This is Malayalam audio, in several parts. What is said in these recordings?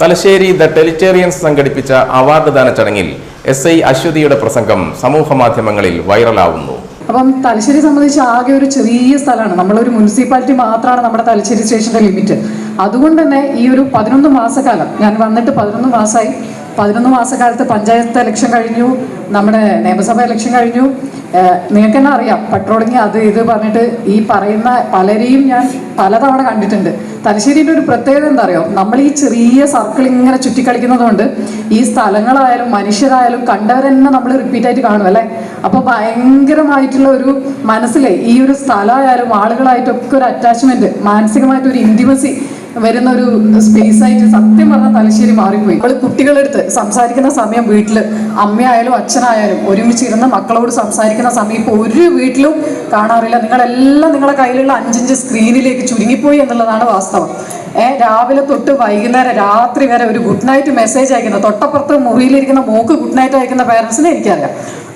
തലശ്ശേരി ദ ടെലിറ്റേറിയൻസ് സംഘടിപ്പിച്ച അവാർഡ് ദാന ചടങ്ങിൽ SI അശ്വതിയുടെ പ്രസംഗം സമൂഹ മാധ്യമങ്ങളിൽ വൈറലാവുന്നു. അപ്പം തലശ്ശേരി സംബന്ധിച്ച് ആകെ ഒരു ചെറിയ സ്ഥലമാണ്. നമ്മളൊരു മുനിസിപ്പാലിറ്റി മാത്രമാണ് നമ്മുടെ തലശ്ശേരി സ്റ്റേഷന്റെ ലിമിറ്റ്. അതുകൊണ്ട് തന്നെ ഈ ഒരു 11 മാസക്കാലം ഞാൻ വന്നിട്ട് 11 മാസമായി. 11 മാസക്കാലത്ത് പഞ്ചായത്ത് ഇലക്ഷൻ കഴിഞ്ഞു, നമ്മുടെ നിയമസഭ ഇലക്ഷൻ കഴിഞ്ഞു. നിങ്ങൾക്ക് തന്നെ അറിയാം, പെട്രോളിങ് അത് ഇത് പറഞ്ഞിട്ട് ഈ പറയുന്ന പലരെയും ഞാൻ പലതവണ കണ്ടിട്ടുണ്ട്. തലശ്ശേരിയുടെ ഒരു പ്രത്യേകത എന്താ അറിയോ, നമ്മൾ ഈ ചെറിയ സർക്കിൾ ഇങ്ങനെ ചുറ്റിക്കളിക്കുന്നത് കൊണ്ട് ഈ സ്ഥലങ്ങളായാലും മനുഷ്യരായാലും കണ്ടവരെന്നെ നമ്മൾ റിപ്പീറ്റായിട്ട് കാണും അല്ലേ. അപ്പോൾ ഭയങ്കരമായിട്ടുള്ള ഒരു മനസ്സിലെ ഈ ഒരു സ്ഥലമായാലും ആളുകളായിട്ടൊക്കെ ഒരു അറ്റാച്ച്മെന്റ്, മാനസികമായിട്ടൊരു ഇൻറ്റിമസി വരുന്ന ഒരു സ്പേസ് ആയിട്ട് സത്യം പറഞ്ഞാൽ തലശ്ശേരി മാറിപ്പോയി. നമ്മൾ കുട്ടികളെടുത്ത് സംസാരിക്കുന്ന സമയം വീട്ടിൽ അമ്മയായാലും അച്ഛനായാലും ഒരുമിച്ചിരുന്ന് മക്കളോട് സംസാരിക്കുന്ന സമയം ഇപ്പോൾ ഒരു വീട്ടിലും കാണാറില്ല. നിങ്ങളെല്ലാം നിങ്ങളുടെ കയ്യിലുള്ള 5-5 സ്ക്രീനിലേക്ക് ചുരുങ്ങിപ്പോയി എന്നുള്ളതാണ് വാസ്തവം. രാവിലെ തൊട്ട് വൈകുന്നേരം രാത്രി വരെ ഒരു ഗുഡ് നൈറ്റ് മെസ്സേജ് അയക്കുന്ന, തൊട്ടപ്പുറത്ത് മുറിയിലിരിക്കുന്ന മോക്ക് ഗുഡ് നൈറ്റ് അയക്കുന്ന പേരൻസിനെ എനിക്കറിയാം.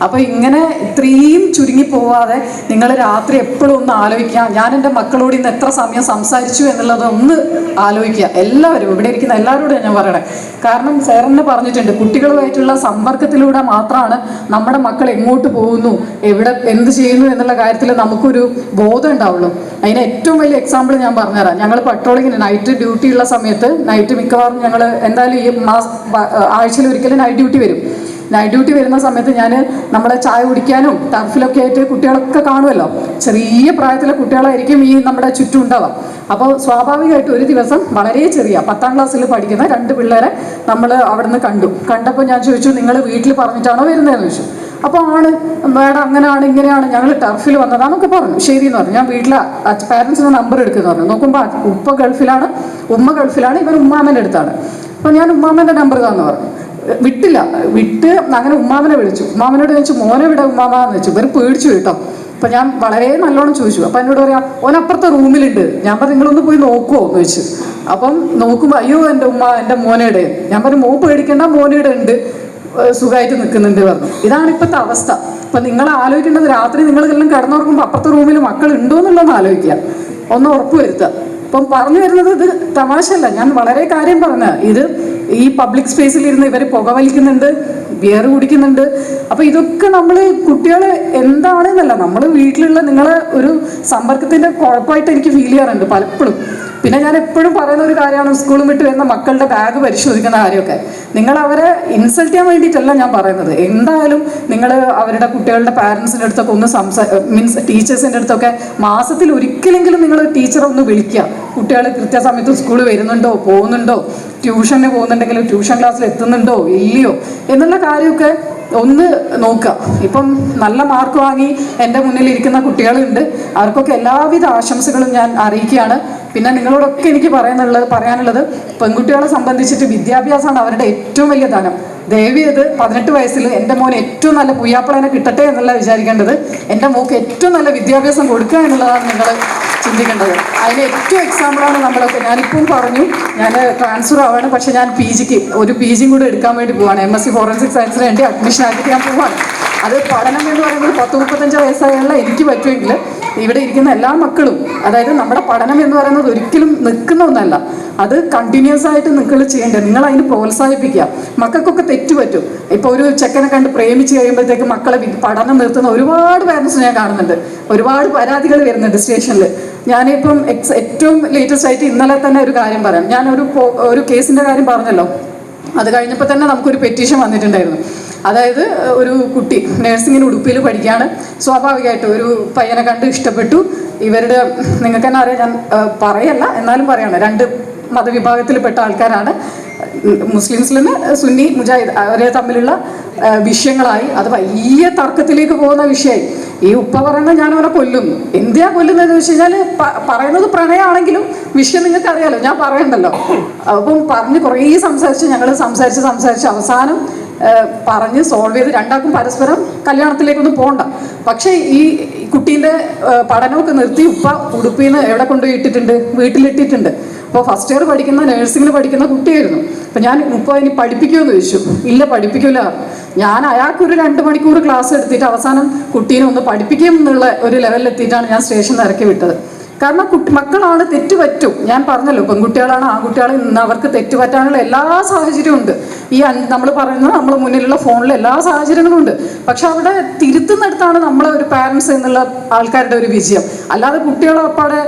അപ്പോൾ ഇങ്ങനെ ഇത്രയും ചുരുങ്ങി പോവാതെ നിങ്ങൾ രാത്രി എപ്പോഴും ഒന്ന് ആലോചിക്കുക, ഞാൻ എൻ്റെ മക്കളോട് ഇന്ന് എത്ര സമയം സംസാരിച്ചു എന്നുള്ളത് ഒന്ന് ആലോചിക്കുക. എല്ലാവരും ഇവിടെ ഇരിക്കുന്ന എല്ലാവരോടും ഞാൻ പറയണേ. കാരണം സാറിന് പറഞ്ഞിട്ടുണ്ട്, കുട്ടികളുമായിട്ടുള്ള സമ്പർക്കത്തിലൂടെ മാത്രമാണ് നമ്മുടെ മക്കൾ എങ്ങോട്ട് പോകുന്നു, എവിടെ എന്ത് ചെയ്യുന്നു എന്നുള്ള കാര്യത്തിൽ നമുക്കൊരു ബോധം ഉണ്ടാവുള്ളൂ. അതിന് ഏറ്റവും വലിയ എക്സാമ്പിൾ ഞാൻ പറഞ്ഞുതരാം. ഞങ്ങൾ പട്രോളിങ്ങിന് നൈറ്റ് ഡ്യൂട്ടി ഉള്ള സമയത്ത്, നൈറ്റ് മിക്കവാറും ഞങ്ങൾ എന്തായാലും ഈ ആഴ്ചയിൽ ഒരിക്കലും നൈറ്റ് ഡ്യൂട്ടി വരും. നൈറ്റ് ഡ്യൂട്ടി വരുന്ന സമയത്ത് ഞാൻ നമ്മളെ ചായ കുടിക്കാനും ടർഫിലൊക്കെ ആയിട്ട് കുട്ടികളൊക്കെ കാണുമല്ലോ. ചെറിയ പ്രായത്തിലെ കുട്ടികളായിരിക്കും ഈ നമ്മുടെ ചുറ്റും ഉണ്ടാവാം. അപ്പോൾ സ്വാഭാവികമായിട്ട് ഒരു ദിവസം വളരെ ചെറിയ 10ാം ക്ലാസ്സിൽ പഠിക്കുന്ന 2 പിള്ളേരെ നമ്മൾ അവിടുന്ന് കണ്ടപ്പോൾ ഞാൻ ചോദിച്ചു, നിങ്ങൾ വീട്ടിൽ പറഞ്ഞിട്ടാണോ വരുന്നതെന്ന് ചോദിച്ചു. അപ്പോൾ മേഡം അങ്ങനെയാണ് ഇങ്ങനെയാണ്, ഞങ്ങൾ ടർഫിൽ വന്നതാണെന്നൊക്കെ പറഞ്ഞു. ശരി എന്ന് പറഞ്ഞു. ഞാൻ വീട്ടിലെ പാരൻസിന് നമ്പർ എടുക്കുന്നു പറഞ്ഞു. നോക്കുമ്പോൾ ഉപ്പ ഗൾഫിലാണ്, ഉമ്മ ഗൾഫിലാണ്, ഇവർ ഉമ്മാമ്മൻ്റെ അടുത്താണ്. അപ്പോൾ ഞാൻ ഉമ്മാമ്മൻ്റെ നമ്പർ താന്ന് പറഞ്ഞു. വിട്ട് അങ്ങനെ ഉമ്മാമനെ വിളിച്ചു. ഉമ്മാമനോട് ചോദിച്ചു, മോനെ ഇവിടെ ഉമ്മാമെന്ന് വെച്ചു. ഇവർ പേടിച്ചു കേട്ടോ. അപ്പം ഞാൻ വളരെ നല്ലോണം ചോദിച്ചു. അപ്പം എന്നോട് പറയാം, ഓനപ്പുറത്തെ റൂമിലുണ്ട്. ഞാൻ പറഞ്ഞു, നിങ്ങളൊന്ന് പോയി നോക്കുമോ എന്ന് ചോദിച്ചു. അപ്പം നോക്കുമ്പോൾ, അയ്യോ എൻ്റെ ഉമ്മ എൻ്റെ മോനയുടെ. ഞാൻ പറഞ്ഞു, മോ പേടിക്കേണ്ട, മോനയുടെ ഉണ്ട്, സുഖമായിട്ട് നിൽക്കുന്നുണ്ട് പറഞ്ഞു. ഇതാണ് ഇപ്പോഴത്തെ അവസ്ഥ. അപ്പം നിങ്ങൾ ആലോചിക്കേണ്ടത്, രാത്രി നിങ്ങളെല്ലാം കിടന്നുറങ്ങുമ്പോൾ അപ്പുറത്തെ റൂമിൽ മക്കൾ ഉണ്ടോ എന്നുള്ളതെന്ന് ആലോചിക്കുക, ഒന്ന് ഉറപ്പ് വരുത്തുക. അപ്പം പറഞ്ഞു വരുന്നത് ഇത് തമാശയല്ല, ഞാൻ വളരെ കാര്യം പറഞ്ഞ ഇത്. ഈ പബ്ലിക് സ്പേസിലിരുന്ന് ഇവർ പുകവലിക്കുന്നുണ്ട്, ബിയർ കുടിക്കുന്നുണ്ട്. അപ്പോൾ ഇതൊക്കെ നമ്മൾ കുട്ടികളെ എന്താണെന്നല്ല, നമ്മൾ വീട്ടിലുള്ള നിങ്ങളെ ഒരു സമ്പർക്കത്തിൻ്റെ കുഴപ്പമായിട്ട് എനിക്ക് ഫീൽ ചെയ്യാറുണ്ട് പലപ്പോഴും. പിന്നെ ഞാൻ എപ്പോഴും പറയുന്ന ഒരു കാര്യമാണ്, സ്കൂളിൽ വിട്ട് വരുന്ന മക്കളുടെ ബാഗ് പരിശോധിക്കുന്ന കാര്യമൊക്കെ. നിങ്ങൾ അവരെ ഇൻസൾട്ട് ചെയ്യാൻ വേണ്ടിയിട്ടല്ല ഞാൻ പറയുന്നത്. എന്തായാലും നിങ്ങൾ അവരുടെ കുട്ടികളുടെ പാരൻസിൻ്റെ അടുത്തൊക്കെ ഒന്ന് മീൻസ് ടീച്ചേഴ്സിൻ്റെ അടുത്തൊക്കെ മാസത്തിൽ ഒരിക്കലെങ്കിലും നിങ്ങൾ ടീച്ചറെ ഒന്ന് വിളിക്കുക. കുട്ടികൾ കൃത്യസമയത്ത് സ്കൂളിൽ വരുന്നുണ്ടോ, പോകുന്നുണ്ടോ, ട്യൂഷന് പോകുന്നുണ്ടെങ്കിൽ ട്യൂഷൻ ക്ലാസ്സിൽ എത്തുന്നുണ്ടോ ഇല്ലയോ എന്നുള്ള കാര്യമൊക്കെ ഒന്ന് നോക്കുക. ഇപ്പം നല്ല മാർക്ക് വാങ്ങി എൻ്റെ മുന്നിൽ ഇരിക്കുന്ന കുട്ടികളുണ്ട്. അവർക്കൊക്കെ എല്ലാവിധ ആശംസകളും ഞാൻ അറിയിക്കുകയാണ്. പിന്നെ നിങ്ങളോടൊക്കെ എനിക്ക് പറയാനുള്ളത് പെൺകുട്ടികളെ സംബന്ധിച്ചിട്ട് വിദ്യാഭ്യാസമാണ് അവരുടെ ഏറ്റവും വലിയ ധനം. ദയവേത് 18 വയസ്സിൽ എൻ്റെ മോന് ഏറ്റവും നല്ല പുയ്യാപ്പളനെ കിട്ടട്ടെ എന്നല്ല വിചാരിക്കേണ്ടത്, എൻ്റെ മോക്ക് ഏറ്റവും നല്ല വിദ്യാഭ്യാസം കൊടുക്കുക എന്നുള്ളതാണ് നിങ്ങൾ ചിന്തിക്കേണ്ടത്. അതിന് ഏറ്റവും എക്സാമ്പിളാണ് നമ്മളൊക്കെ. ഞാനിപ്പം പറഞ്ഞു, ഞാൻ ട്രാൻസ്ഫർ ആവാണ്, പക്ഷേ ഞാൻ ഒരു പി ജിയും കൂടെ എടുക്കാൻ വേണ്ടി പോവാണ്. MSc ഫോറൻസിക് സയൻസിന് വേണ്ടി അഡ്മിഷൻ ആക്കിയിട്ട് ഞാൻ പോവാണ്. അത് പഠനം എന്ന് പറയുന്നത് 10-35 വയസ്സായുള്ള എനിക്ക് പറ്റുമെങ്കിൽ ഇവിടെ ഇരിക്കുന്ന എല്ലാ മക്കളും, അതായത് നമ്മുടെ പഠനം എന്ന് പറയുന്നത് ഒരിക്കലും നിൽക്കുന്ന ഒന്നല്ല, അത് കണ്ടിന്യൂസ് ആയിട്ട് നിങ്ങൾ ചെയ്യേണ്ടത്. നിങ്ങൾ അതിന് പ്രോത്സാഹിപ്പിക്കുക. മക്കൾക്കൊക്കെ തെറ്റ് പറ്റും. ഇപ്പോൾ ഒരു ചെക്കനെ കണ്ട് പ്രേമിച്ച് കഴിയുമ്പോഴത്തേക്ക് മക്കളെ പഠനം നിർത്തുന്ന ഒരുപാട് പാരൻസ് ഞാൻ കാണുന്നുണ്ട്. ഒരുപാട് പരാതികൾ വരുന്നുണ്ട് സ്റ്റേഷനിൽ. ഞാനിപ്പം ഏറ്റവും ലേറ്റസ്റ്റ് ആയിട്ട് ഇന്നലെ തന്നെ ഒരു കാര്യം പറയാം. ഞാൻ ഒരു കേസിൻ്റെ കാര്യം പറഞ്ഞല്ലോ, അത് കഴിഞ്ഞപ്പോൾ തന്നെ നമുക്കൊരു പെറ്റീഷൻ വന്നിട്ടുണ്ടായിരുന്നു. അതായത് ഒരു കുട്ടി നഴ്സിങ്ങിന് ഉടുപ്പിയിൽ പഠിക്കുകയാണ്. സ്വാഭാവികമായിട്ട് ഒരു പയ്യനെ കണ്ട് ഇഷ്ടപ്പെട്ടു. ഇവരുടെ നിങ്ങൾക്ക് തന്നെ അറിയാം, ഞാൻ പറയല്ല എന്നാലും പറയാണ്, 2 മതവിഭാഗത്തിൽപ്പെട്ട ആൾക്കാരാണ്. മുസ്ലിംസിൽ നിന്ന് സുന്നി മുജാഹിദ് അവരെ തമ്മിലുള്ള വിഷയങ്ങളായി. അത് വലിയ തർക്കത്തിലേക്ക് പോകുന്ന വിഷയമായി. ഈ ഉപ്പ പറയുന്നത് ഞാൻ അവനെ കൊല്ലുന്നു. എന്തിനാ കൊല്ലുന്നതെന്ന് വെച്ച് കഴിഞ്ഞാൽ പറയുന്നത് പ്രണയമാണെങ്കിലും വിഷയം നിങ്ങൾക്ക് അറിയാലോ, ഞാൻ പറയണ്ടല്ലോ. അപ്പം പറഞ്ഞ് കുറേ ഞങ്ങൾ സംസാരിച്ച് അവസാനം പറഞ്ഞ് സോൾവ് ചെയ്ത് രണ്ടാൾക്കും പരസ്പരം കല്യാണത്തിലേക്കൊന്നും പോകണ്ട. പക്ഷേ ഈ കുട്ടീൻ്റെ പഠനമൊക്കെ നിർത്തി ഉപ്പ ഉടുപ്പിൽ നിന്ന് എവിടെ കൊണ്ടുപോയി ഇട്ടിട്ടുണ്ട്, വീട്ടിലിട്ടിട്ടുണ്ട്. അപ്പോൾ ഫസ്റ്റ് ഇയർ പഠിക്കുന്ന നഴ്സിങ്ങിന് പഠിക്കുന്ന കുട്ടിയായിരുന്നു. അപ്പോൾ ഞാൻ ഉപ്പ ഇനി പഠിപ്പിക്കുമെന്ന് ചോദിച്ചു. ഇല്ല പഠിപ്പിക്കില്ല. ഞാൻ അയാൾക്കൊരു 2 മണിക്കൂർ ക്ലാസ് എടുത്തിട്ട് അവസാനം കുട്ടീനെ ഒന്ന് പഠിപ്പിക്കും എന്നുള്ള ഒരു ലെവലിലെത്തിയിട്ടാണ് ഞാൻ സ്റ്റേഷനിൽ ഇറക്കി വിട്ടത്. കാരണം മക്കളാണ്, തെറ്റ് പറ്റും. ഞാൻ പറഞ്ഞല്ലോ, പെൺകുട്ടികളാണ് ആൺകുട്ടികളെ ഇന്ന് അവർക്ക് തെറ്റ് പറ്റാനുള്ള എല്ലാ സാഹചര്യവും ഉണ്ട്. ഈ നമ്മൾ പറയുന്നത് നമ്മൾ മുന്നിലുള്ള ഫോണിൽ എല്ലാ സാഹചര്യങ്ങളും ഉണ്ട്. പക്ഷെ അവിടെ തിരുത്തുന്നിടത്താണ് നമ്മളെ ഒരു പാരൻസ് എന്നുള്ള ആൾക്കാരുടെ ഒരു വിജയം. അല്ലാതെ കുട്ടികളെ അപ്പാടെ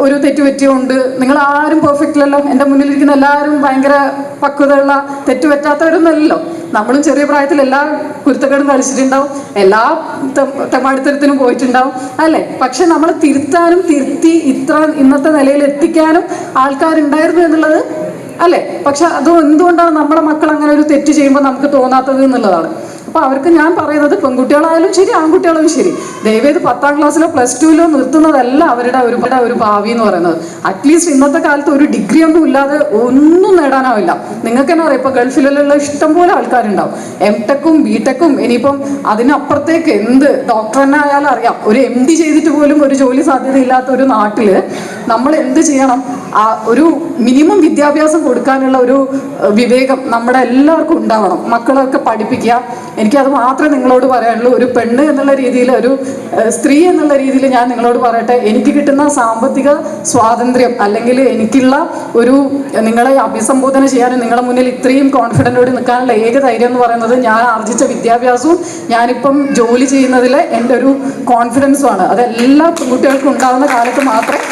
ഒരു തെറ്റ് പറ്റിയുണ്ട്, നിങ്ങൾ ആരും പെർഫെക്റ്റ് അല്ലല്ലോ, എൻ്റെ മുന്നിലിരിക്കുന്ന എല്ലാവരും ഭയങ്കര പക്വതയുള്ള തെറ്റ് പറ്റാത്തവരൊന്നുമല്ലല്ലോ. നമ്മളും ചെറിയ പ്രായത്തിൽ എല്ലാ കുരുത്തക്കേടും കളിച്ചിട്ടുണ്ടാവും, എല്ലാ തെമ്മാടിത്തരത്തിനും പോയിട്ടുണ്ടാവും അല്ലേ. പക്ഷെ നമ്മൾ തിരുത്താനും തിരുത്തി ഇന്നത്തെ നിലയിൽ എത്തിക്കാനും ആൾക്കാരുണ്ടായിരുന്നു എന്നുള്ളത് അല്ലേ. പക്ഷെ അത് എന്തുകൊണ്ടാണ് നമ്മുടെ മക്കൾ അങ്ങനെ ഒരു തെറ്റ് ചെയ്യുമ്പോൾ നമുക്ക് തോന്നാത്തത് എന്നുള്ളതാണ്. അപ്പോൾ അവർക്ക് ഞാൻ പറയുന്നത്, പെൺകുട്ടികളായാലും ശരി ആൺകുട്ടികളായാലും ശരി, ദയവേത് 10ാം ക്ലാസ്സിലോ +2-ലോ നിർത്തുന്നതല്ല അവരുടെ ഒരു ഭാവി എന്ന് പറയുന്നത്. അറ്റ്ലീസ്റ്റ് ഇന്നത്തെ കാലത്ത് ഒരു ഡിഗ്രി ഒന്നും ഇല്ലാതെ ഒന്നും നേടാനാവില്ല. നിങ്ങൾക്ക് തന്നെ അറിയാം, ഇപ്പോൾ ഗൾഫിലുള്ള ഇഷ്ടംപോലെ ആൾക്കാരുണ്ടാവും, M.Tech-ഉം B.Tech-ഉം ഇനിയിപ്പം അതിനപ്പുറത്തേക്ക് എന്ത് ഡോക്ടർ തന്നെ ആയാലും അറിയാം. ഒരു MD ചെയ്തിട്ട് പോലും ഒരു ജോലി സാധ്യതയില്ലാത്ത ഒരു നാട്ടിൽ നമ്മൾ എന്ത് ചെയ്യണം? ഒരു മിനിമം വിദ്യാഭ്യാസം കൊടുക്കാനുള്ള ഒരു വിവേകം നമ്മുടെ എല്ലാവർക്കും ഉണ്ടാവണം. മക്കളൊക്കെ പഠിപ്പിക്കുക. എനിക്കത് മാത്രമേ നിങ്ങളോട് പറയാനുള്ളൂ. ഒരു പെണ്ണ് എന്നുള്ള രീതിയിൽ, ഒരു സ്ത്രീ എന്നുള്ള രീതിയിൽ ഞാൻ നിങ്ങളോട് പറയട്ടെ, എനിക്ക് കിട്ടുന്ന സാമ്പത്തിക സ്വാതന്ത്ര്യം അല്ലെങ്കിൽ എനിക്കുള്ള ഒരു നിങ്ങളെ അഭിസംബോധന ചെയ്യാനും നിങ്ങളുടെ മുന്നിൽ ഇത്രയും കോൺഫിഡൻറ്റോടെ നിൽക്കാനുള്ള ഏക ധൈര്യം എന്ന് പറയുന്നത് ഞാൻ ആർജിച്ച വിദ്യാഭ്യാസവും ഞാനിപ്പം ജോലി ചെയ്യുന്നതിലെ എൻ്റെ ഒരു കോൺഫിഡൻസുമാണ്. അത് എല്ലാ പെൺകുട്ടികൾക്കും ഉണ്ടാകുന്ന കാലത്ത് മാത്രമേ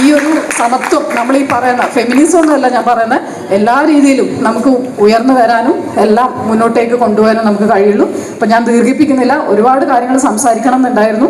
ഈ ഒരു സമത്വം, നമ്മൾ ഈ പറയുന്ന ഫെമിനിസം ഒന്നുമല്ല ഞാൻ പറയുന്നത്, എല്ലാ രീതിയിലും നമുക്ക് ഉയർന്നു വരാനും എല്ലാം മുന്നോട്ടേക്ക് കൊണ്ടുപോകാനും നമുക്ക് കഴിയുള്ളൂ. അപ്പം ഞാൻ ദീർഘിപ്പിക്കുന്നില്ല, ഒരുപാട് കാര്യങ്ങൾ സംസാരിക്കണം എന്നുണ്ടായിരുന്നു.